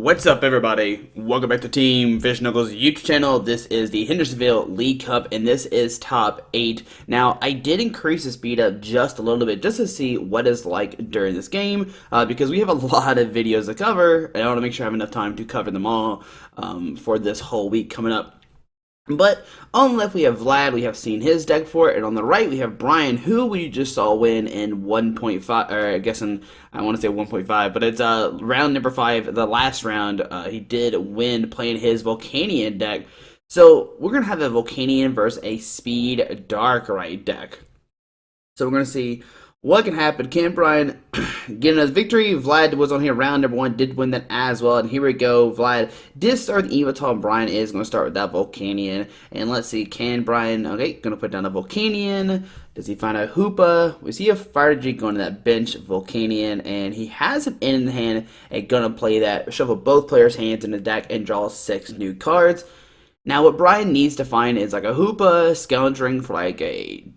What's up, everybody? Welcome back to Team Fish Knuckles YouTube channel. This is the Hendersonville League Cup, and this is top 8. Now, I did increase the speed up just a little bit, just to see what it's like during this game, because we have a lot of videos to cover, and I want to make sure I have enough time to cover them all for this whole week coming up. But on the left we have Vlad, we have seen his deck for it, and on the right we have Brian, who we just saw win in 1.5, or I guess I want to say 1.5, but it's round number 5, the last round. He did win playing his Volcanion deck. So we're going to have a Volcanion versus a Speed Darkrai deck. So we're going to see what can happen. Can Brian get another victory? Vlad was on here round number 1, did win that as well. And here we go. Vlad did start the Evital, and Brian is going to start with that Volcanion. And let's see, can Brian, okay, going to put down a Volcanion. Does he find a Hoopa? We see a Fire G going to that bench Volcanion, and he has an in the hand and going to play that, shuffle both players' hands in the deck and draw 6 new cards. Now, what Brian needs to find is like a Hoopa, Skeletron for like a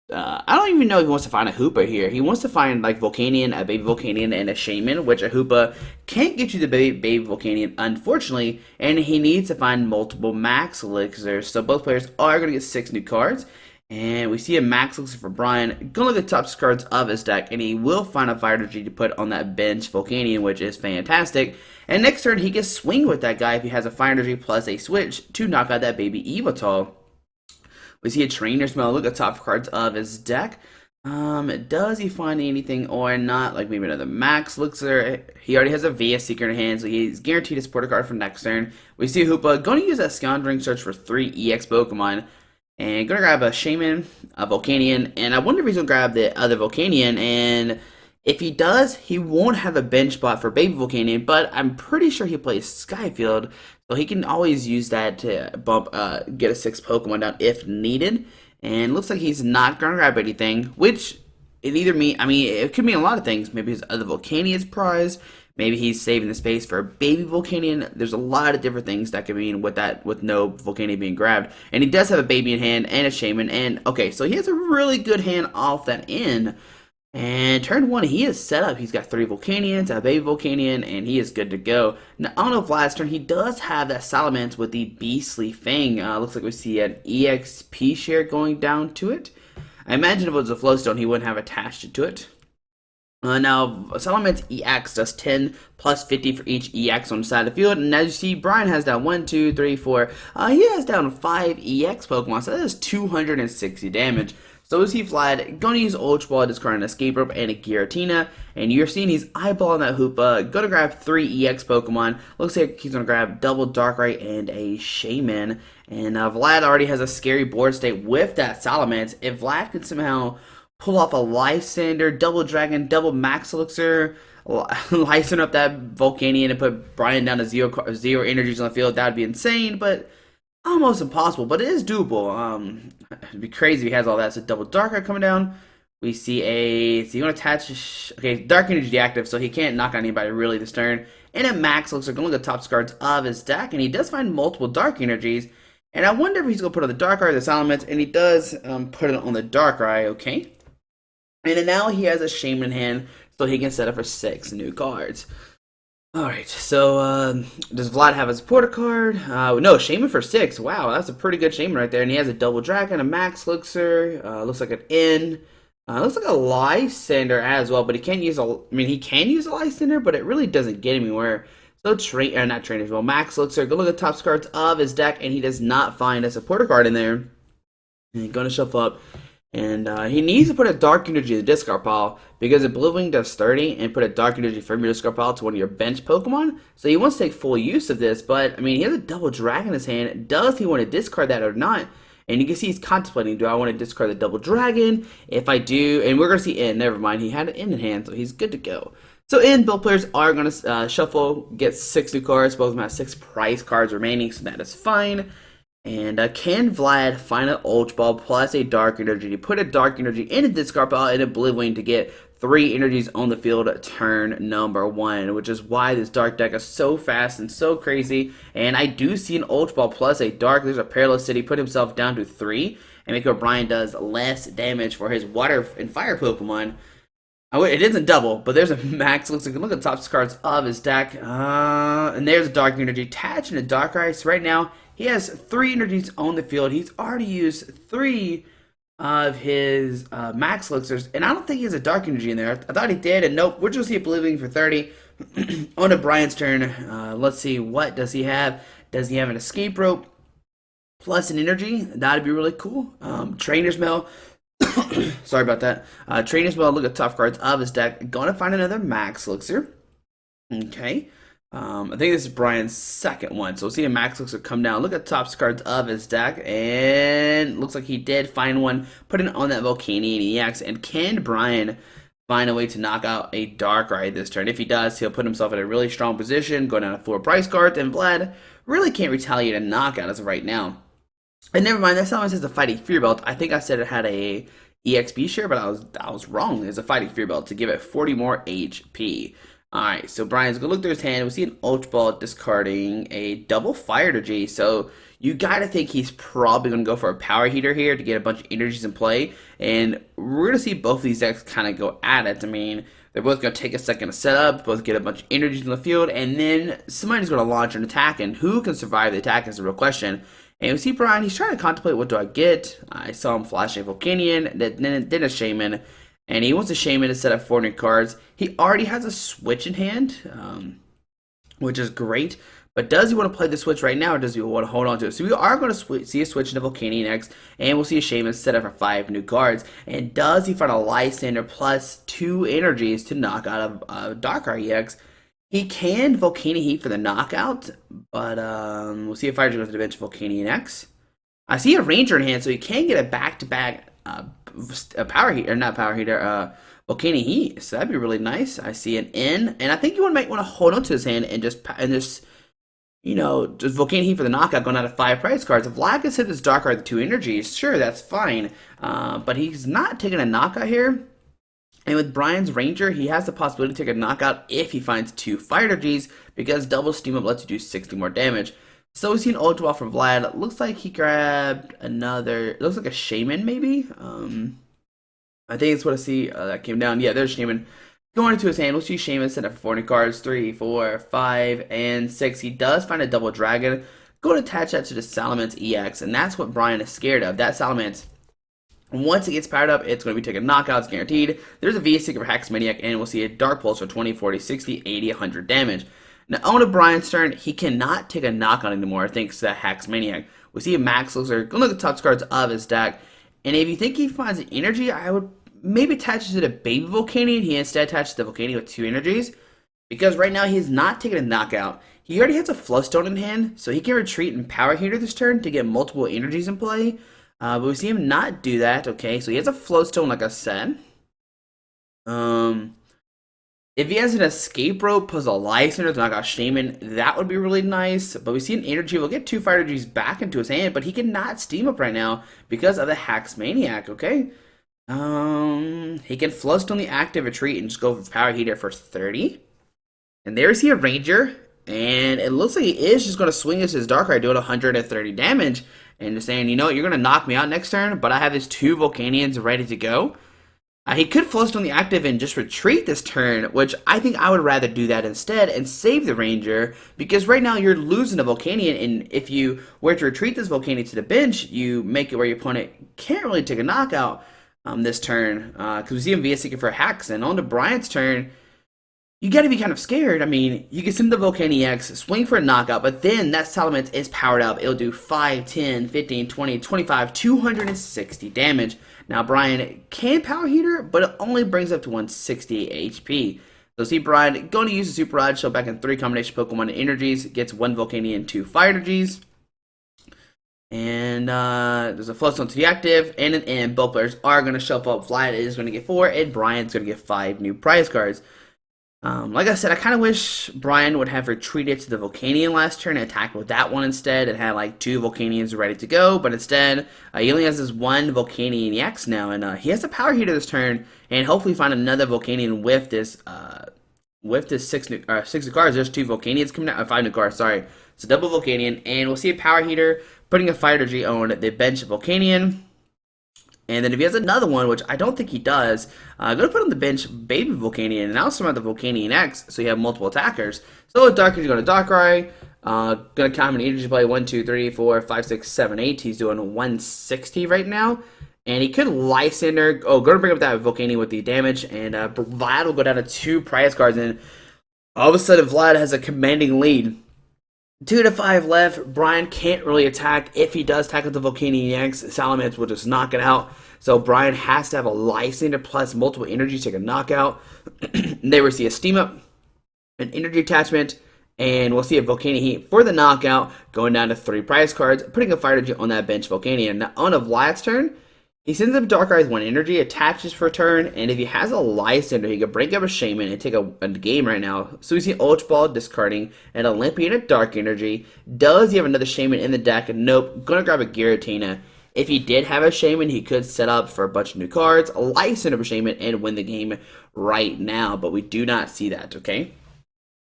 I don't even know if he wants to find a Hoopa here. He wants to find like Volcanion, a baby Volcanion, and a Shaman, which a Hoopa can't get you the baby Volcanion, unfortunately, and he needs to find multiple Max Elixirs. So both players are going to get 6 new cards. And we see a Max Elixir for Brian. Going to look at the top cards of his deck, and he will find a Fire Energy to put on that bench Volcanion, which is fantastic. And next turn, he can swing with that guy if he has a Fire Energy plus a switch to knock out that baby Evital. We see a Trainer's Mail. Look at the top cards of his deck. Does he find anything or not? Like maybe another Max Elixir. He already has a VS Seeker in hand, so he's guaranteed to support a card for next turn. We see Hoopa going to use that Scoundrelling Search for 3 EX Pokemon. And going to grab a Shaman, a Volcanion, and I wonder if he's going to grab the other Volcanion. And if he does, he won't have a bench spot for baby Volcanion, but I'm pretty sure he plays Skyfield. So he can always use that to bump, get a 6 Pokemon down if needed. And looks like he's not going to grab anything, which it either mean, it could mean a lot of things. Maybe his other Volcanion's prize. Maybe he's saving the space for a baby Volcanion. There's a lot of different things that could mean with that, with no Volcanion being grabbed. And he does have a baby in hand and a Shaman. And okay, so he has a really good hand off that end. And turn 1, he is set up. He's got 3 Volcanions, a baby Volcanion, and he is good to go. Now, I don't know if last turn he does have that Salamence with the Beastly Fang. Looks like we see an EXP share going down to it. I imagine if it was a Flowstone, he wouldn't have attached it to it. Now, Salamence EX does 10 plus 50 for each EX on the side of the field. And as you see, Brian has down 1, 2, 3, 4. He has down 5 EX Pokemon, so that is 260 damage. So is he Vlad, going to use Ultra Ball, discarding an Escape Rope and a Giratina. And you're seeing he's eyeballing that Hoopa. Going to grab 3 EX Pokemon. Looks like he's going to grab double Darkrai and a Shaman. And Vlad already has a scary board state with that Salamence. If Vlad can somehow pull off a Lysander, double Dragon, double Max Elixir, Lysen up that Volcanion and put Brian down to zero energies on the field, that would be insane, but almost impossible, but it is doable. It'd be crazy if he has all that. So double Darkrai coming down. We see so you want to attach, okay, Dark Energy deactive, so he can't knock on anybody really this turn. And a Max looks like, going to look at the top cards of his deck, and he does find multiple Dark Energies. And I wonder if he's going to put on the Darkrai or the Salamence, and he does put it on the Darkrai, okay. And then now he has a Shaman in hand, so he can set up for 6 new cards. Alright, so does Vlad have a supporter card? No, Shaman for 6. Wow, that's a pretty good Shaman right there. And he has a double Dragon, a Max Elixir, looks like an N. Looks like a Lysander as well, but he can't use he can use a Lysander, but it really doesn't get anywhere. So not trainers, well, Max Elixir, go look at the top cards of his deck, and he does not find a supporter card in there. And he's going to shuffle up. And he needs to put a Dark Energy in the discard pile, because a Blue Wing does 30, and put a Dark Energy from your discard pile to one of your bench Pokemon. So he wants to take full use of this, but he has a double Dragon in his hand. Does he want to discard that or not? And you can see he's contemplating, do I want to discard the double Dragon? If I do, and we're going to see N, never mind, he had it in hand, so he's good to go. So in, both players are going to shuffle, get 6 new cards. Both of them have 6 prize cards remaining, so that is fine. And can Vlad find an Ultra Ball plus a Dark Energy to put a Dark Energy in a discard pile and a Blue Wing to get 3 energies on the field turn number 1, which is why this Dark deck is so fast and so crazy. And I do see an Ultra Ball plus a Dark. There's a Perilous City, put himself down to 3, and make sure Brian does less damage for his Water and Fire Pokemon. It isn't double, but there's a max. Looks like look at the top cards of his deck. And there's a Dark Energy attached and a Darkrai. So right now he has 3 energies on the field. He's already used 3 of his max elixirs, and I don't think he has a Dark Energy in there. I thought he did, and nope. We're just see Believing for 30. On to Brian's turn. Let's see, what does he have? Does he have an Escape Rope plus an Energy? That'd be really cool. Trainer's Mail. Sorry about that. Trainer's Mail. Look at tough cards of his deck. Going to find another max elixir. Okay. I think this is Brian's second one. So we'll see a max elixir come down. Look at top cards of his deck. And looks like he did find one. Put it on that Volcanion EX. And can Brian find a way to knock out a Darkrai this turn? If he does, he'll put himself in a really strong position. Go down to 4 price cards. And Vlad really can't retaliate a knockout as of right now. And never mind, that someone says a Fighting Fear Belt. I think I said it had a EXP share, but I was wrong. There's a Fighting Fear Belt to give it 40 more HP. Alright, so Brian's gonna look through his hand. We see an Ultra Ball discarding a double Fire Energy. So you gotta think he's probably gonna go for a Power Heater here to get a bunch of energies in play. And we're gonna see both of these decks kind of go at it. I mean, they're both gonna take a second to set up, both get a bunch of energies in the field, and then somebody's gonna launch an attack. And who can survive the attack is the real question. And we see Brian, he's trying to contemplate, what do I get? I saw him flash a Volcanion, then a Shaman, and he wants a Shaman to set up 4 new cards. He already has a Switch in hand, which is great, but does he want to play the Switch right now, or does he want to hold on to it? So we are going to see a Switch into Volcanion X, and we'll see a Shaman set up for 5 new cards. And does he find a Lysander plus 2 energies to knock out a Darkrai EX? He can Volcanion Heat for the knockout, but we'll see if Fire goes to the bench Volcanion X. I see a Ranger in hand, so he can get a back-to-back Power Heater, not Power Heater, Volcanion Heat. So that'd be really nice. I see an N, and I think you might want to hold on to his hand and just you know, just Volcanion Heat for the knockout, going out of 5 price cards. If Vlad gets hit this Darkrai with 2 energies, sure, that's fine. But he's not taking a knockout here. And with Brian's Ranger, he has the possibility to take a knockout if he finds 2 Fire Energies, because double Steam Up lets you do 60 more damage. So we see an Ultra Ball from Vlad. Looks like he grabbed another, it looks like a Shaman maybe. I think it's what I see that came down. Yeah, there's Shaman. Going into his hand, we'll see Shaman set up for 40 cards, 3, 4, 5, and 6. He does find a double Dragon. Go to attach that to the Salamence EX, and that's what Brian is scared of. That Salamence, once it gets powered up, it's going to be taking knockouts guaranteed. There's a V-Sticker for Hex Maniac, and we'll see a Dark Pulse for 20, 40, 60, 80, 100 damage. Now, on to Brian's turn, he cannot take a knockout anymore thanks to that Hex Maniac. We see a Max Elixir. Go look at the top cards of his deck. And if you think he finds an energy, I would maybe attach it to the Baby Volcanion. He instead attaches the Volcanion with 2 energies. Because right now, he's not taking a knockout. He already has a Flowstone in hand, so he can retreat and Power Heater this turn to get multiple energies in play. But we see him not do that, okay? So he has a Flowstone, like I said. If he has an Escape Rope plus a Lysander to knock out Shaman, that would be really nice. But we see an Energy. We'll get 2 Fire Energies back into his hand, but he cannot Steam Up right now because of the Hex Maniac, okay? He can Flowstone the active retreat and just go for Power Heater for 30. And there's he a Ranger. And it looks like he is just going to swing this his Darkrai, doing 130 damage. And just saying, you know, you're going to knock me out next turn, but I have his 2 Volcanions ready to go. He could Flowstone the active and just retreat this turn, which I think I would rather do that instead and save the Ranger, because right now you're losing a Volcanion, and if you were to retreat this Volcanion to the bench, you make it where your opponent can't really take a knockout this turn, because we see him V-Sticker for Hex, and on to Brian's turn, you gotta be kind of scared. I mean, you can send the Volcanion X, swing for a knockout, but then that Salamence is powered up. It'll do 5, 10, 15, 20, 25, 260 damage. Now, Brian can Power Heater, but it only brings up to 160 HP. So see Brian going to use the Super Rod, show back in 3 combination Pokemon energies, gets 1 Volcanion, 2 Fire Energies. And there's a Flowstone to the active, and an N. Both players are going to shuffle up. Vlad is going to get 4, and Brian's going to get 5 new prize cards. Like I said, I kind of wish Brian would have retreated to the Volcanion last turn and attacked with that one instead and had like 2 Volcanions ready to go, but instead, he only has this 1 Volcanion EX now, and he has a Power Heater this turn, and hopefully find another Volcanion with this 6 new cards. There's 2 Volcanions coming out, 5 new cards, sorry. So double Volcanion, and we'll see a Power Heater putting a Fire Energy on the bench of Volcanion. And then if he has another one, which I don't think he does, going to put on the bench Baby Volcanion, and now surround the Volcanion X, so you have multiple attackers. So with Dark, you're going to Darkrai. Going to count how many energy play: 1, 2, 3, 4, 5, 6, 7, 8. He's doing 160 right now. And he could Lysander. Oh, going to bring up that Volcanion with the damage. And Vlad will go down to 2 prize cards. And all of a sudden, Vlad has a commanding lead. 2 to 5 left. Brian can't really attack. If he does tackle the Volcanion X, Salamence will just knock it out. So Brian has to have a Lysander plus multiple energy to take a knockout. There we see a Steam Up, an energy attachment, and we'll see a Volcanion Heat for the knockout, going down to 3 prize cards, putting a Fire Energy on that bench Volcanion. Now, on a Vlad's turn, he sends up Darkrai with 1 energy, attaches for a turn, and if he has a Lysander, he can break up a Shaman and take a game right now. So we see Ultra Ball discarding, an Olympian, a Dark Energy. Does he have another Shaman in the deck? Nope. Gonna grab a Giratina. If he did have a Shaman, he could set up for a bunch of new cards, a Lysander Shaman, and win the game right now, but we do not see that, okay?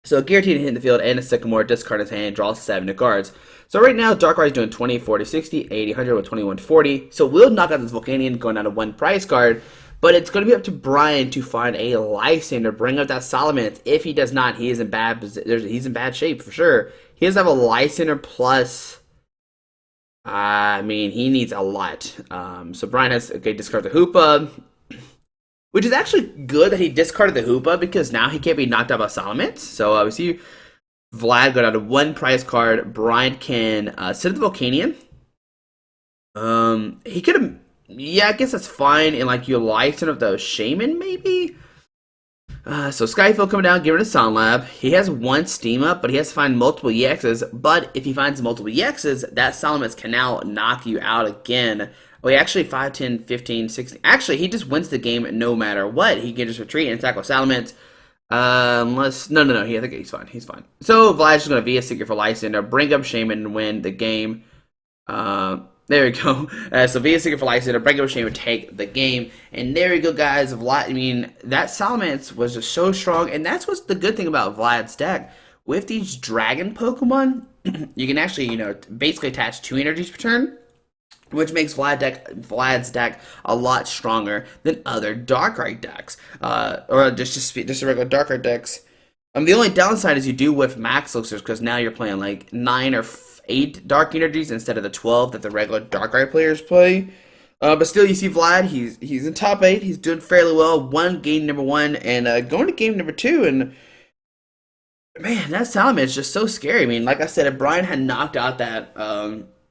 So Giratina hitting the field and a Sycamore, discard his hand, draw 7 new cards. So right now, Darkrai is doing 20, 40, 60, 80, 100 with 21, 40. So we'll knock out this Volcanion going down to 1 prize card, but it's going to be up to Brian to find a Lysander, bring up that Salamence. If he does not, he is in he's in bad shape for sure. He does have a Lysander plus. I mean, he needs a lot. So Brian has discard the Hoopa. Which is actually good that he discarded the Hoopa, because now he can't be knocked out by Salamence. So we see Vlad go down to 1 prize card. Brian can sit at the Volcanion. He could have... Yeah, I guess that's fine. And like you Lysander of the Shaman, maybe? So Skyfield coming down, give it a Sound Lab. He has 1 Steam Up, but he has to find multiple EXs. But if he finds multiple EXs, that Salamence can now knock you out again. Well, actually, 5, 10, 15, 16. Actually, he just wins the game no matter what. He can just retreat and attack with Salamence. Unless... No. I think he's fine. He's fine. So, Vlad's just going to VS Secret for Lysander, bring up Shaman, and win the game. There we go. So, VS Secret for Lysander, bring up Shaman, take the game. And there we go, guys. Vlad, I mean, that Salamence was just so strong. And that's what's the good thing about Vlad's deck. With these Dragon Pokemon, you can actually, basically attach 2 energies per turn, which makes Vlad's deck a lot stronger than other Darkrai decks, or just regular Darkrai decks. The only downside is you do whiff Max Elixirs, because now you're playing like 9 or 8 Dark Energies instead of the 12 that the regular Darkrai players play. But still, you see Vlad, he's in top 8, he's doing fairly well. Won game number 1, and going to game number 2, and man, that Salamence is just so scary. I mean, like I said, if Brian had knocked out that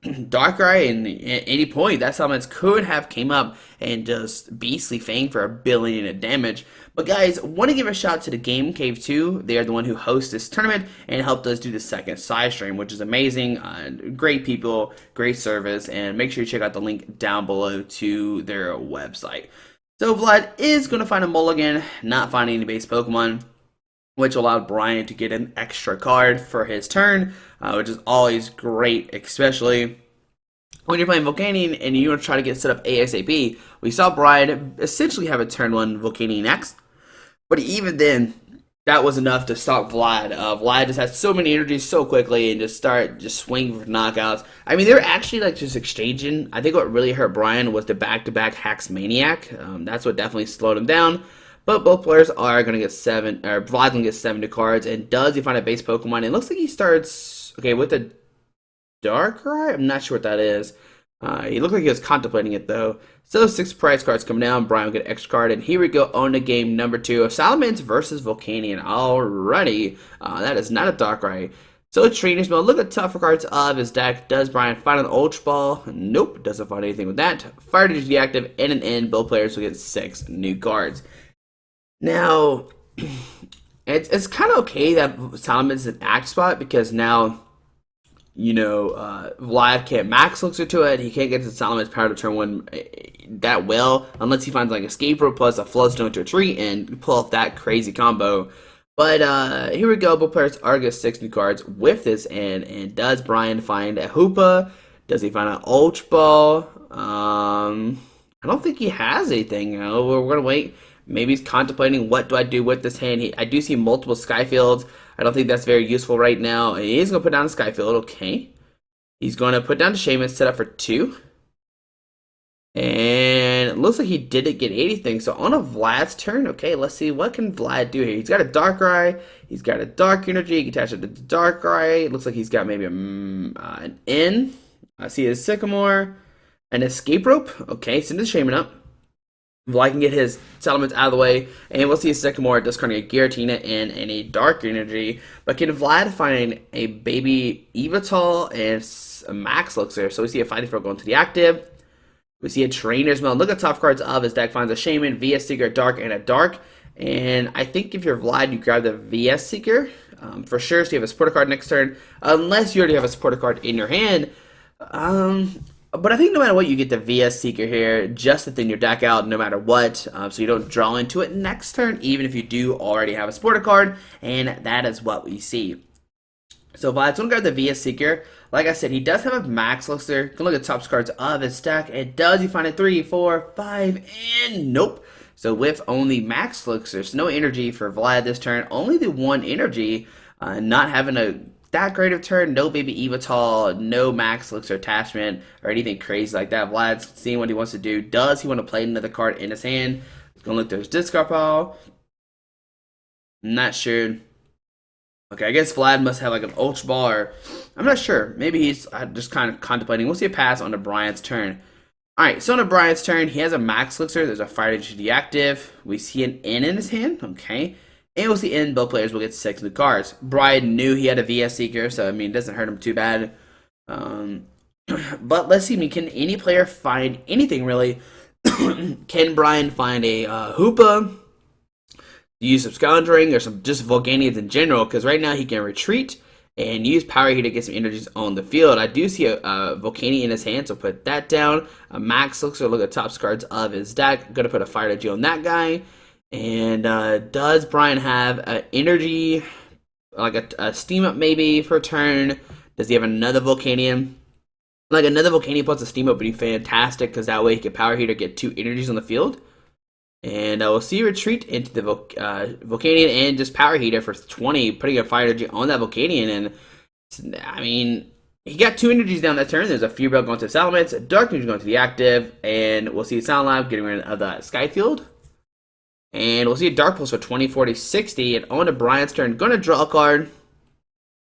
Darkrai at any point, that Salamence could have came up and just beastly Fang for 1 billion in damage. But guys, want to give a shout out to the Game Cave 2. They are the one who hosts this tournament and helped us do the second side stream, which is amazing. Great people, great service, and make sure you check out the link down below to their website. So Vlad is going to find a mulligan, not finding any base Pokemon, which allowed Brian to get an extra card for his turn, which is always great, especially when you're playing Volcanion and you want to try to get set up ASAP. We saw Brian essentially have a turn 1 Volcanion X, but even then, that was enough to stop Vlad. Vlad just had so many energies so quickly and just swinging for knockouts. I mean, they were actually just exchanging. I think what really hurt Brian was the back-to-back Hax Maniac. That's what definitely slowed him down. But both players are going to get 7, or Vlad's going to get 7 new cards. And does he find a base Pokemon? It looks like he starts, with the Darkrai? I'm not sure what that is. He looked like he was contemplating it, though. So 6 prize cards come down. Brian will get an extra card. And here we go on to game number 2 of Salamence versus Volcanion. Alrighty. That is not a Darkrai. So Trainer's Mill, look at the tougher cards of his deck. Does Brian find an Ultra Ball? Nope, doesn't find anything with that. Fire to deactive and an end. Both players will get 6 new cards. Now, it's kind of okay that Salamence is an act spot, because now, Vlad can't Max Elixir to it. He can't get the Salamence power to turn 1 that well, unless he finds like Escape Rope plus a Floodstone to a tree and pull off that crazy combo. But here we go. Both players are going to get 6 new cards with this end. And does Brian find a Hoopa? Does he find an Ultra Ball? I don't think he has anything. We're going to wait. Maybe he's contemplating, what do I do with this hand? I do see multiple Skyfields. I don't think that's very useful right now. He is going to put down a Skyfield. Okay. He's going to put down the Shaman, set up for 2. And it looks like he didn't get anything. So on a Vlad's turn, okay, let's see what can Vlad do here. He's got a Darkrai. He's got a Dark Energy. He can attach it to Darkrai. It looks like he's got maybe an N. I see a Sycamore, an Escape Rope. Okay, send the Shaman up. Vlad can get his settlements out of the way, and we'll see a Sycamore discarding a Giratina and a Dark Energy. But can Vlad find a baby Evital and a Max Luxor? So we see a Fighting Throw going to the active. We see a Trainer's Mail. Look at top cards of his deck. Finds a Shaman, VS Seeker, Dark, and a Dark. And I think if you're Vlad, you grab the VS Seeker for sure. So you have a supporter card next turn, unless you already have a supporter card in your hand. But I think no matter what, you get the VS Seeker here, just to thin your deck out no matter what, so you don't draw into it next turn, even if you do already have a supporter card, and that is what we see. So Vlad's going to grab the VS Seeker. Like I said, he does have a Max Luxor. Can look at top cards of his deck, and does he find a 3, 4, 5, and nope. So with only Max Luxor, so no energy for Vlad this turn, only the one energy, not having that great of turn, no baby Evital, no Max Luxor attachment, or anything crazy like that. Vlad's seeing what he wants to do. Does he want to play another card in his hand? He's going to look through his discard pile. I'm not sure. Okay, I guess Vlad must have like an Ultra Ball, or I'm not sure. Maybe he's just kind of contemplating. We'll see a pass on to Brian's turn. Alright, so on to Brian's turn, he has a Max Luxor. There's a Fire to deactive. We see an N in his hand. Okay. And we'll see in both players will get 6 new cards. Brian knew he had a VS Seeker, so I mean, it doesn't hurt him too bad. But let's see, I mean, can any player find anything really? Can Brian find a Hoopa? Use some Scouring or some just Volcanions in general? Because right now he can retreat and use Power Heat to get some energies on the field. I do see a Volcanion in his hand, so put that down. A Max Luxor, look at top cards of his deck. Going to put a Fire Energy on that guy. And does Brian have an energy, like a Steam Up maybe for a turn? Does he have another Volcanion? Like another Volcanion plus a Steam Up would be fantastic, because that way he can Power Heat or get 2 energies on the field. And we'll see retreat into the Volcanion and just Power Heater for 20, putting a Fire Energy on that Volcanion. And I mean, he got 2 energies down that turn. There's a Fear Bell going to the Salamence, a Dark Energy going to the active, and we'll see Sound Lab getting rid of the Skyfield. And we'll see a Dark Pulse for 20, 40, 60. And on to Brian's turn. Going to draw a card.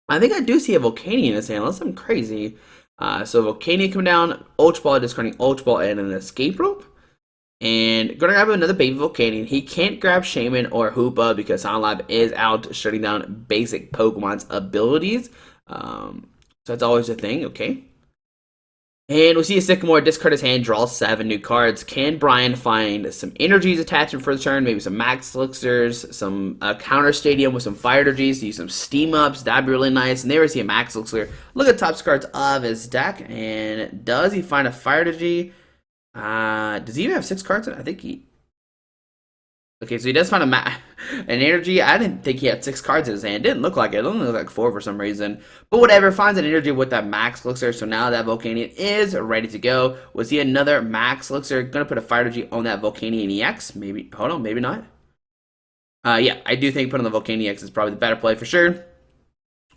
I think I do see a Volcanion in his hand, unless I'm crazy. So Volcanion coming down. Ultra Ball, discarding Ultra Ball and an Escape Rope. And going to grab another baby Volcanion. He can't grab Shaman or Hoopa because Sound Lab is out shutting down basic Pokemon's abilities. So that's always a thing, okay. And we'll see a Sycamore discard his hand, draw 7 new cards. Can Brian find some energies attachment for the turn? Maybe some Max Luxors, some Counter Stadium with some Fire Energies, use some Steam Ups. That'd be really nice. And there we see a Max Luxor. Look at top cards of his deck. And does he find a Fire Energy? Does he even have 6 cards? I think he... Okay, so he does find an energy. I didn't think he had 6 cards in his hand. It didn't look like it. It only looked like 4 for some reason. But whatever, finds an energy with that Max Luxor. So now that Volcanion is ready to go. We'll see another Max Luxor. Gonna put a Fire Energy on that Volcanion EX. Maybe, hold on, maybe not. Yeah, I do think putting the Volcanion EX is probably the better play for sure.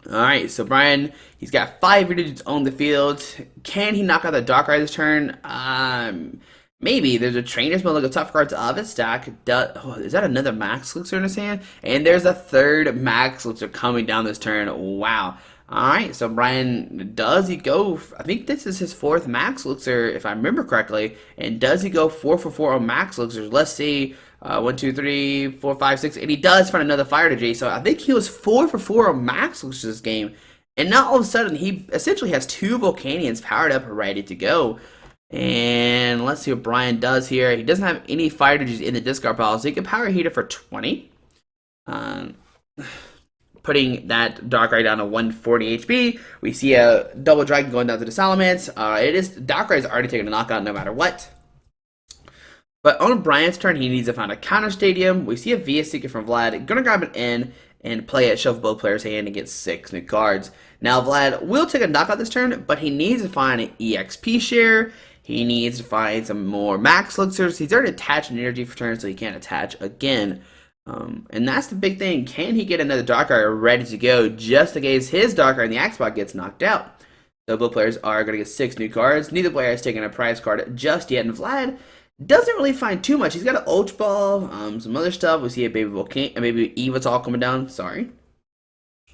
Alright, so Brian, he's got 5 energies on the field. Can he knock out the Darkrai this turn? Maybe. There's a Trainer's Mail, look at tough cards of his stack. Is that another Max Luxor in his hand? And there's a 3rd Max Luxor coming down this turn. Wow. Alright, so Brian, does he go... I think this is his 4th Max Luxor, if I remember correctly. And does he go 4 for 4 on Max Luxors? Let's see. 1, 2, 3, 4, 5, 6. And he does find another Fire Energy. So I think he was 4 for 4 on Max Luxors this game. And now all of a sudden, he essentially has 2 Volcanions powered up, ready to go. And let's see what Brian does here. He doesn't have any Fire Energies in the discard pile, so he can Power Heater for 20. Putting that Darkrai down to 140 HP. We see a double Dragon going down to the Salamence. Darkrai is already taking a knockout no matter what. But on Brian's turn, he needs to find a Counter Stadium. We see a VS Seeker from Vlad. Gonna grab an N and play it, shove both players' hand and get 6 new cards. Now Vlad will take a knockout this turn, but he needs to find an EXP share. He needs to find some more Max Luxors. He's already attached an energy for turn, so he can't attach again. And that's the big thing. Can he get another Darkrai ready to go just in case his Darkrai in the Axe spot gets knocked out? So both players are going to get 6 new cards. Neither player has taken a prize card just yet, and Vlad doesn't really find too much. He's got an Ultra Ball, some other stuff. We see a baby Volcanion, maybe Evital coming down. Sorry.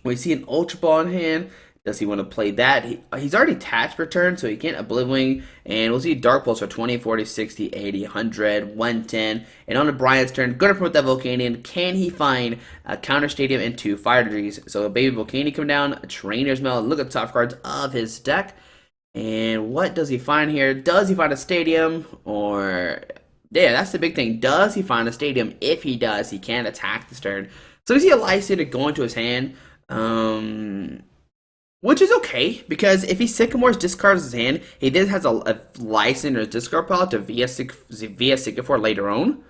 We see an Ultra Ball in hand. Does he want to play that? He's already attached per turn, so he can't Oblivion. And we'll see Dark Pulse for 20, 40, 60, 80, 100, 110. And on to Brian's turn, going to promote that Volcanion. Can he find a Counter Stadium and 2 Fire Energies? So a baby Volcanion coming down, a Trainer's Mail. Look at the top cards of his deck. And what does he find here? Does he find a Stadium? Or, yeah, that's the big thing. Does he find a Stadium? If he does, he can attack this turn. So we see a Lysander go into his hand. Which is okay, because if he Sycamore's discards his hand, he then has a Lysander discard pile to via Sycamore later on.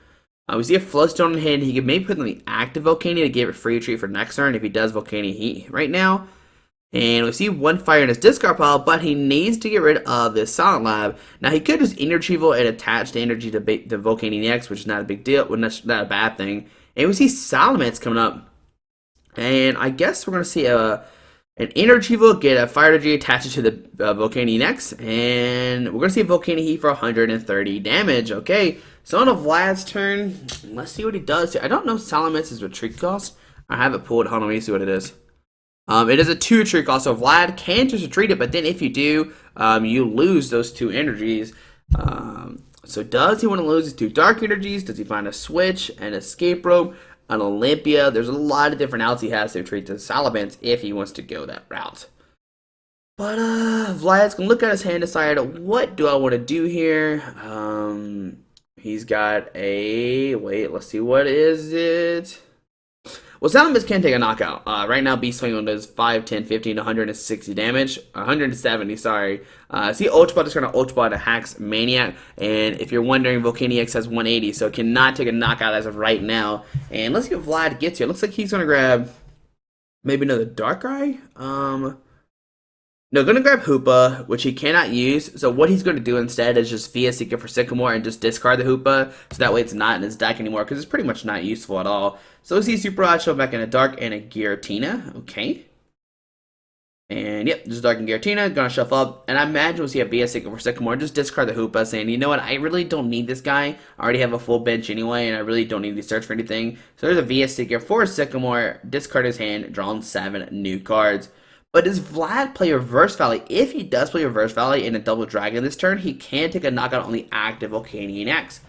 We see a Floodstone in hand. He can maybe put in the active Volcanion to give it free retreat for next turn if he does Volcanion Heat right now. And we see 1 fire in his discard pile, but he needs to get rid of this Silent Lab. Now he could just Energy Retrieval and attach the energy to the Volcanion X, which is not a big deal, not a bad thing. And we see Salamence coming up. And I guess we're going to see an Energy will get a Fire Energy attached to the Volcanion X, and we're going to see a Volcanion Heat for 130 damage. Okay, so on to Vlad's turn. Let's see what he does here. I don't know Salamence's retreat cost. I have it pulled. Hold on, let me see what it is. It is a 2 retreat cost, so Vlad can just retreat it, but then if you do, you lose those 2 energies. So does he want to lose his 2 Dark Energies? Does he find a Switch, an Escape Rope, an Olympia? There's a lot of different outs he has to retreat to Salamence if he wants to go that route. But Vlad's gonna look at his hand, decide what do I want to do here. He's got a let's see, what is it? Well, Salamence can take a knockout. Right now, Beast Swing does 5, 10, 15, 160 damage. 170, sorry. See, Ultra Ball is going to Ultra Ball to Hacks Maniac. And if you're wondering, Volcanion X has 180, so it cannot take a knockout as of right now. And let's see what Vlad gets here. Looks like he's going to grab maybe another Darkrai. No, going to grab Hoopa, which he cannot use. So what he's going to do instead is just Via Seeker for Sycamore and just discard the Hoopa. So that way it's not in his deck anymore, because it's pretty much not useful at all. So we see Super Rod show back in a Dark and a Giratina. Okay. And yep, just Dark and Giratina. Going to shuffle up. And I imagine we'll see a Via Seeker for Sycamore. Just discard the Hoopa, saying, you know what, I really don't need this guy. I already have a full bench anyway, and I really don't need to search for anything. So there's a Via Seeker for Sycamore. Discard his hand. Drawn 7 new cards. But does Vlad play Reverse Valley? If he does play Reverse Valley in a Double Dragon this turn, he can take a knockout on the active Volcanion X.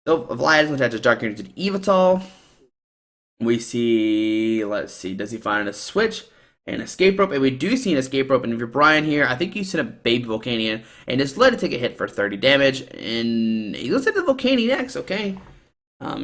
So Vlad is going to attach his Dark Energy to Evital. We see, let's see, does he find a Switch and Escape Rope? And we do see an Escape Rope. And if you're Brian here, I think you sent a Baby Volcanion and just let it take a hit for 30 damage. And he looks at the Volcanion X, okay.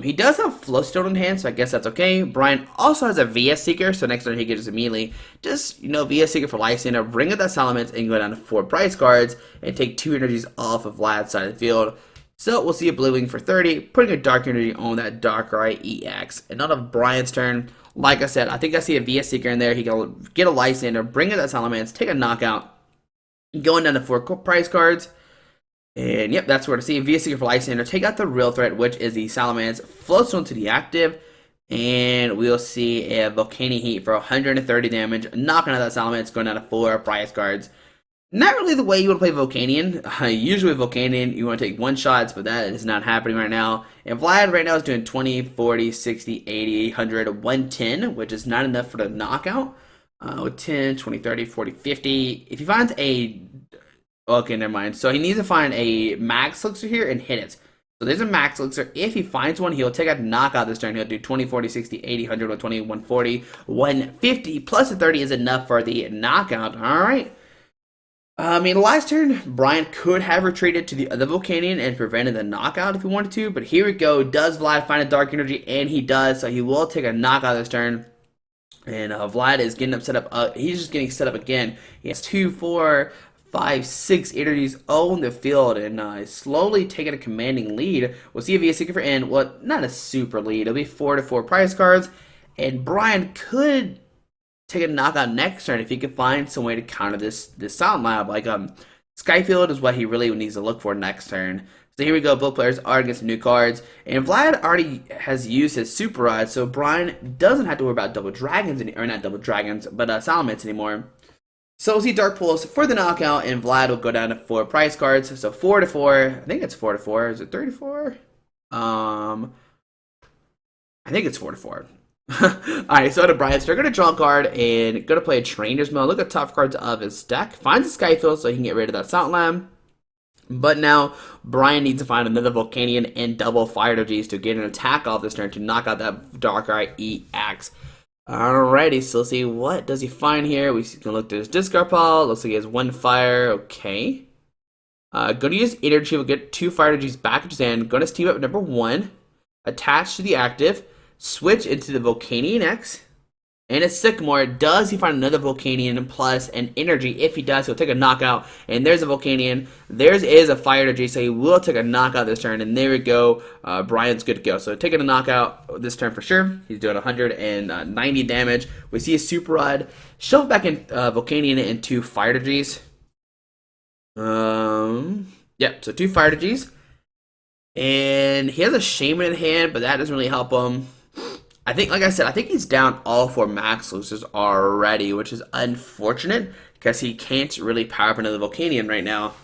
He does have Flowstone in hand, so I guess that's okay. Brian also has a VS Seeker, so next turn he can just immediately just, VS Seeker for Lysander, bring up that Salamence, and go down to 4 prize cards, and take 2 energies off of Vlad's side of the field. So we'll see a Oblivion for 30, putting a Dark Energy on that Darkrai EX. And out of Brian's turn, like I said, I think I see a VS Seeker in there. He can get a Lysander, bring up that Salamence, take a knockout, going down to 4 prize cards. And yep, that's where to see VS Seeker for Lysander. Take out the real threat, which is the Salamence. Floats onto the active. And we'll see a Volcanion Heat for 130 damage. Knocking out that Salamence, going down to 4 prize cards. Not really the way you want to play Volcanion. Usually Volcanion, you want to take 1 shots, but that is not happening right now. And Vlad right now is doing 20, 40, 60, 80, 100, 110, which is not enough for the knockout. 10, 20, 30, 40, 50. If he finds a... Okay, never mind. So he needs to find a Max Elixir here and hit it. So there's a Max Elixir. If he finds one, he'll take a knockout this turn. He'll do 20, 40, 60, 80, 100, 120, 140, 150. Plus the 30 is enough for the knockout. All right. Last turn, Brian could have retreated to the other Volcanion and prevented the knockout if he wanted to. But here we go. Does Vlad find a Dark Energy? And he does. So he will take a knockout this turn. And Vlad is getting up set up. He's just getting set up again. He has 2, 4... 5, 6 energies on the field and slowly taking a commanding lead. We'll see if he is Seeker for N. Well, not a super lead. It'll be 4 to 4 prize cards. And Brian could take a knockout next turn if he could find some way to counter this Silent Lab. Like Skyfield is what he really needs to look for next turn. So here we go. Both players are against new cards. And Vlad already has used his Super Rod, so Brian doesn't have to worry about Double Dragons, or not Double Dragons, but Salamence anymore. So we'll see Dark Pulse for the knockout, and Vlad will go down to 4 prize cards. So 4 to 4. I think it's 4 to 4. Is it 3 to 4? I think it's 4 to 4. Alright, so to Brian, so they're going to draw a card and going to play a Trainer's Mode. Look at the top cards of his deck. Finds a Skyfield so he can get rid of that Soundlam. But now, Brian needs to find another Volcanion and double Fire Energies to get an attack off this turn to knock out that Darkrai EX. Alrighty, so let's see, what does he find here? We can look at his discard pile. Looks like he has 1 fire, okay. Going to use energy, we'll get 2 fire energies back into his hand. Going to steam up number 1, attach to the active, switch into the Volcanion X, and a Sycamore. Does he find another Volcanion plus an energy? If he does, he'll take a knockout, and there's a Volcanion. There's is a fire energy, so he will take a knockout this turn, and there we go. Brian's good to go. So taking a knockout this turn for sure. He's doing 190 damage. We see a Super Rod. Shove back in Volcanion and 2 fire energies. Yep, so 2 fire energies. And he has a Shaman in hand, but that doesn't really help him. I think, like I said, I think he's down all 4 max losers already, which is unfortunate because he can't really power up another Volcanion right now.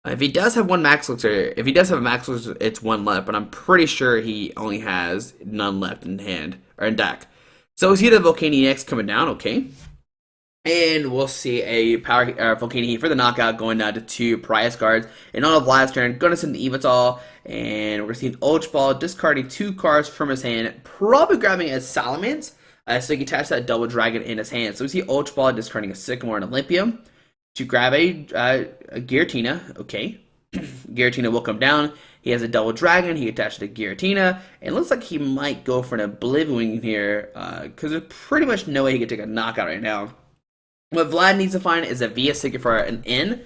If he does have 1 max loser, if he does have a max loser, it's 1 left, but I'm pretty sure he only has none left in hand or in deck. So we see the Volcanion X coming down, okay. And we'll see a power Volcanion for the knockout going down to 2 prize cards. And on a Vlad's turn, going to send the Evital. And we're going to see an Ultra Ball discarding 2 cards from his hand. Probably grabbing a Salamence. So he can attach that Double Dragon in his hand. So we see Ultra Ball discarding a Sycamore and Olympia. To grab a Giratina. Okay. Giratina will come down. He has a Double Dragon. He attached to Giratina. And it looks like he might go for an Oblivion here. Because there's pretty much no way he could take a knockout right now. What Vlad needs to find is a VS ticket for an in.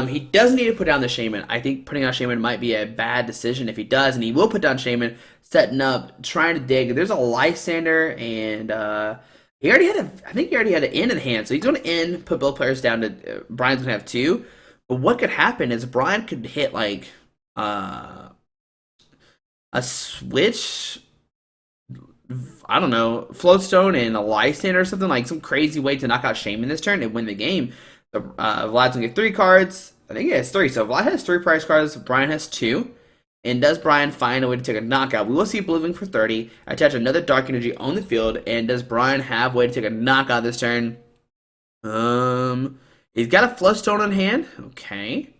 He does need to put down the Shaman. I think putting down Shaman might be a bad decision if he does, and he will put down Shaman, setting up, trying to dig. There's a Lysander, and he already had I think he already had an in hand, so he's going to in, put both players down to, Brian's going to have 2. But what could happen is Brian could hit, like, a switch, I don't know, Floatstone and a Lysander or something, like some crazy way to knock out Shaman this turn and win the game. So, Vlad's gonna get 3 cards. I think he has 3. So Vlad has 3 prize cards. Brian has 2. And does Brian find a way to take a knockout? We will see Oblivion for 30. Attach another Dark Energy on the field. And does Brian have a way to take a knockout this turn? He's got a Floatstone in hand. Okay.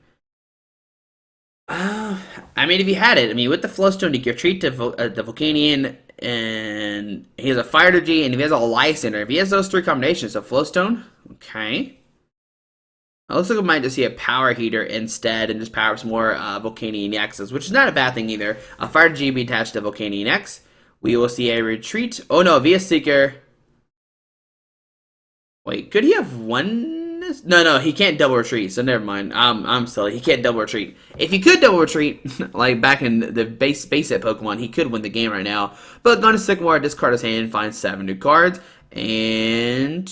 I mean, if he had it, I mean, with the Floatstone, he can retreat to the Volcanion, and he has a Fire Energy, and if he has a Lysander, if he has those 3 combinations, so Floatstone, okay. It looks like we might just see a Power Heater instead, and just power some more Volcanion X's, which is not a bad thing either. A Fire Energy be attached to Volcanion X. We will see a retreat. Oh no, VS Seeker. Wait, could he have 1? No, he can't double retreat, so never mind. I'm silly. He can't double retreat. If he could double retreat, like back in the base set Pokemon, he could win the game right now. But going to Sycamore, discard his hand, find 7 new cards, and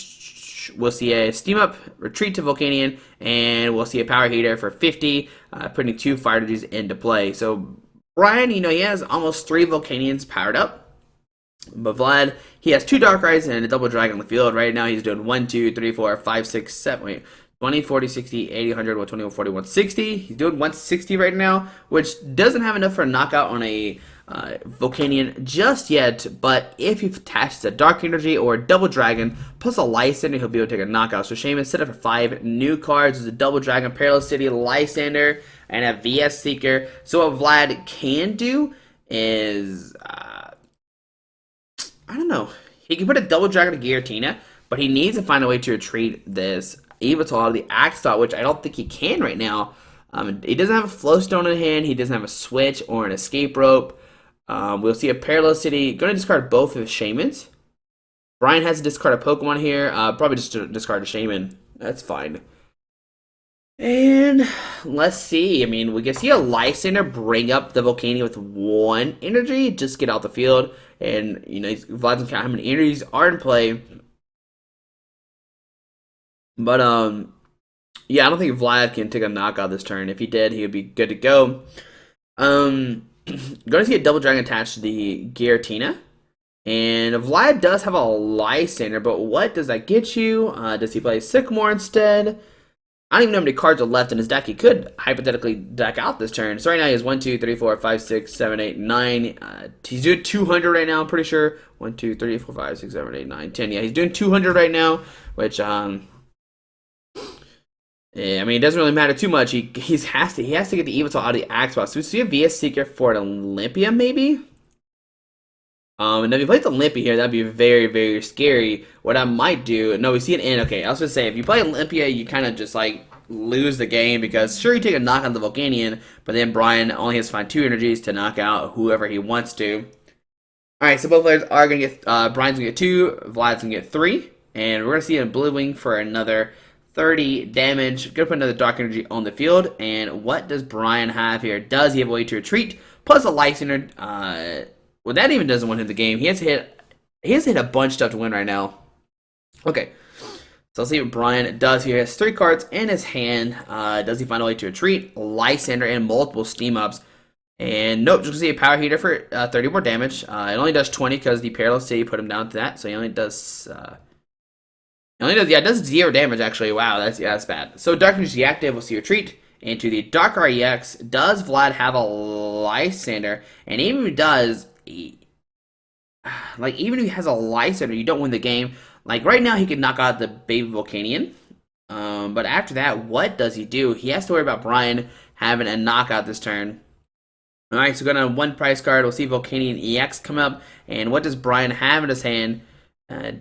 we'll see a Steam Up, retreat to Volcanion, and we'll see a Power Heater for 50, putting 2 Fire Energies into play. So Brian, you know, he has almost 3 Volcanions powered up. But Vlad, he has 2 Darkrai's and a Double Dragon on the field. Right now, he's doing 1, 2, 3, 4, 5, 6, 7, wait, 20, 40, 60, 80, 100, 120, 140, 160. He's doing 160 right now, which doesn't have enough for a knockout on a Volcanion just yet. But if he attaches a Dark Energy or a Double Dragon plus a Lysander, he'll be able to take a knockout. So Shaman set up for 5 new cards. There's a Double Dragon, Perilous City, Lysander, and a VS Seeker. So what Vlad can do is, I don't know. He can put a Double Dragon to Giratina, but he needs to find a way to retreat this Evital out of the Axetot, which I don't think he can right now. He doesn't have a Flowstone in hand. He doesn't have a Switch or an Escape Rope. We'll see a Parallel City. Going to discard both of his Shamans. Brian has to discard a Pokemon here. Probably just discard a Shaman. That's fine. And let's see. I mean, we can see a Lysander bring up the Volcanion with 1 energy. Just get out the field. And, you know, Vlad can count how many energies are in play. But, yeah, I don't think Vlad can take a knockout this turn. If he did, he would be good to go. Going to see a Double Dragon attached to the Giratina. And Vlad does have a Lysander, but what does that get you? Does he play Sycamore instead? I don't even know how many cards are left in his deck. He could hypothetically deck out this turn. So right now he has 1, 2, 3, 4, 5, 6, 7, 8, 9. He's doing 200 right now, I'm pretty sure. 1, 2, 3, 4, 5, 6, 7, 8, 9, 10. Yeah, he's doing 200 right now, which, yeah, I mean, it doesn't really matter too much. He has to get the Evital out of the Axe box. So we see a VS Seeker for an Olympia, maybe? And if you play the Olympia here, that'd be very, very scary. What I might do, no, we see an N. Okay, I was gonna say, if you play Olympia, you kind of just like lose the game because sure you take a knock on the Volcanion, but then Brian only has to find 2 energies to knock out whoever he wants to. All right, so both players are gonna get. Brian's gonna get 2, Vlad's gonna get 3, and we're gonna see a Blue Wing for another 30 damage. Gonna put another Dark Energy on the field. And what does Brian have here? Does he have a way to retreat? Plus a Lysander. Well, that even doesn't win him the game. He has to hit a bunch of stuff to win right now. Okay. So let's see what Brian does here. He has 3 cards in his hand. Does he find a way to retreat? Lysander and multiple steam ups. And nope, just gonna see a power heater for 30 more damage. It only does 20 because the Perilous City put him down to that. So he only does it does 0 damage actually. Wow, that's bad. So Dark Energy active, we'll see retreat into the Darkrai EX. Does Vlad have a Lysander? And even if he does, like even if he has a Lysander, you don't win the game. Like right now, he could knock out the baby Volcanion. But after that, what does he do? He has to worry about Brian having a knockout this turn. All right, so going to 1 price card. We'll see Volcanion EX come up. And what does Brian have in his hand?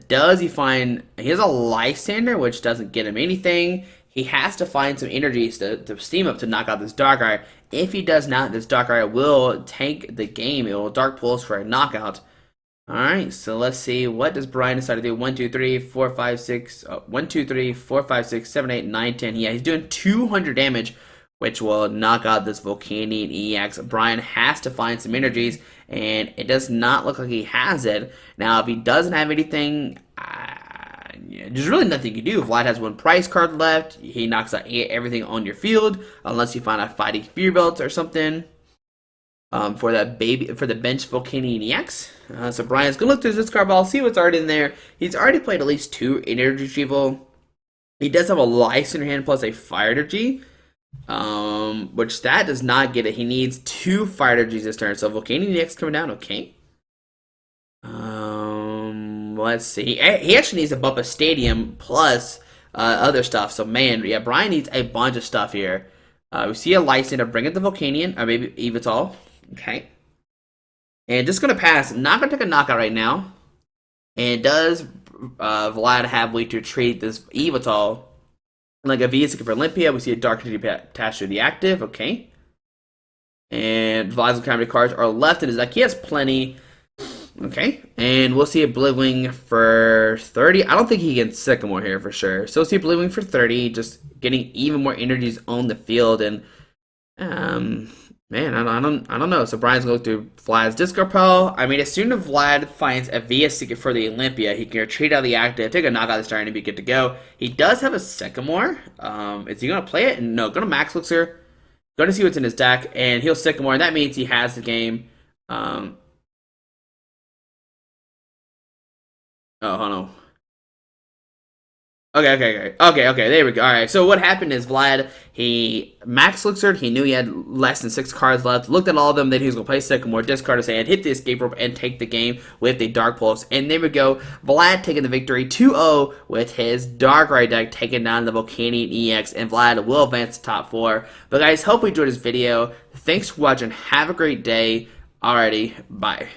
Does he find... He has a Lysander, which doesn't get him anything. He has to find some energies to steam up to knock out this Darkrai. If he does not, this Darkrai will take the game. It will Dark Pulse for a knockout. Alright, so let's see. What does Brian decide to do? 1, 2, 3, 4, 5, 6... 1, 2, 3, 4, 5, 6, 7, 8, 9, 10. Yeah, he's doing 200 damage, which will knock out this Volcanion EX. Brian has to find some energies, and it does not look like he has it. Now, if he doesn't have anything, there's really nothing you can do. Vlad has 1 price card left. He knocks out everything on your field, unless you find a Fighting Fear Belt or something for the bench Volcanion EX. So Brian's gonna look through this card ball, see what's already in there. He's already played at least 2 energy retrieval. He does have a Lysander hand plus a Fire Energy. Which that does not get it. He needs 2 Fire Energies this turn. So Volcanion EX coming down, okay. Let's see. He actually needs to bump a Stadium plus other stuff. So man, yeah, Brian needs a bunch of stuff here. We see a Lysander bring it the Volcanion, or maybe Evital. Okay. And just gonna pass. Not gonna take a knockout right now. And does Vlad have way to treat this Evital? Like a VS for Olympia, we see a Dark Energy attached to the active, okay. And Vlad's Calamity cards are left in his deck. He has plenty. Okay. And we'll see a Blue Wing for 30. I don't think he gets Sycamore here for sure. So we'll see a Blue Wing for 30, just getting even more energies on the field. And man, I don't know. So Brian's gonna look through Vlad's discard pile. I mean, as soon as Vlad finds a VS ticket for the Olympia, he can retreat out of the active, take a knockout this turn, and be good to go. He does have a Sycamore. Is he gonna play it? No, gonna Max Elixir. Gonna see what's in his deck, and he'll Sycamore, and that means he has the game. Oh, hold on. Okay, there we go. Alright, so what happened is Vlad, he Max Elixir, he knew he had less than 6 cards left, looked at all of them, then he was going to play Sycamore, discard his hand, hit the escape rope, and take the game with the Dark Pulse. And there we go, Vlad taking the victory 2-0 with his Darkrai deck, taking down the Volcanion EX, and Vlad will advance to top 4. But guys, hope you enjoyed this video. Thanks for watching, have a great day. Alrighty, bye.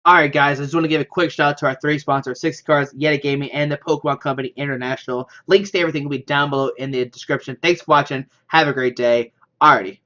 Alright guys, I just want to give a quick shout out to our 3 sponsors, 60 Cards, Yeti Gaming, and the Pokemon Company International. Links to everything will be down below in the description. Thanks for watching. Have a great day. Alrighty.